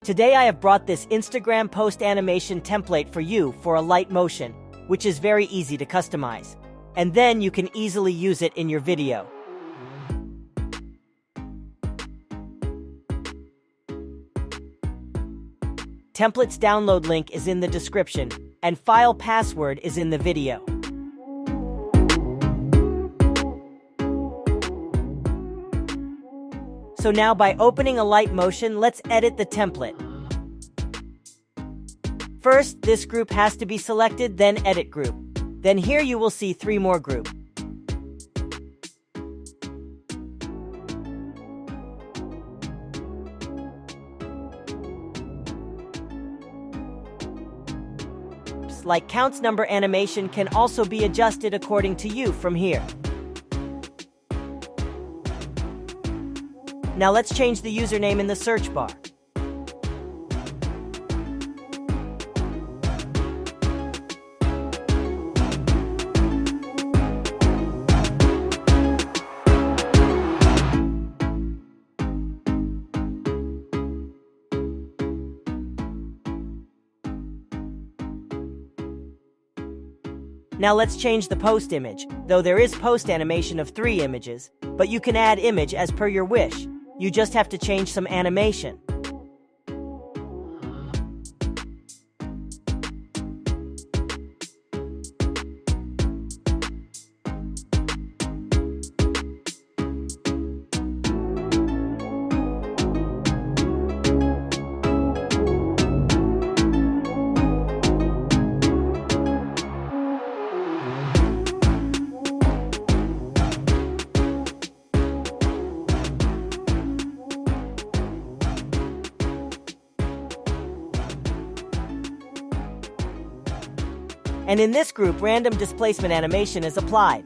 Today I have brought this Instagram post animation template for you for Alight motion, which is very easy to customize. And then you can easily use it in your video. Template's download link is in the description, and file password is in the video. So now by opening Alight motion, let's edit the template. First, this group has to be selected, then edit group. Then here you will see 3 more groups. Like counts number animation can also be adjusted according to you from here. Now let's change the username in the search bar. Now let's change the post image, though there is post animation of 3 images, but you can add image as per your wish. You just have to change some animation. And in this group, random displacement animation is applied.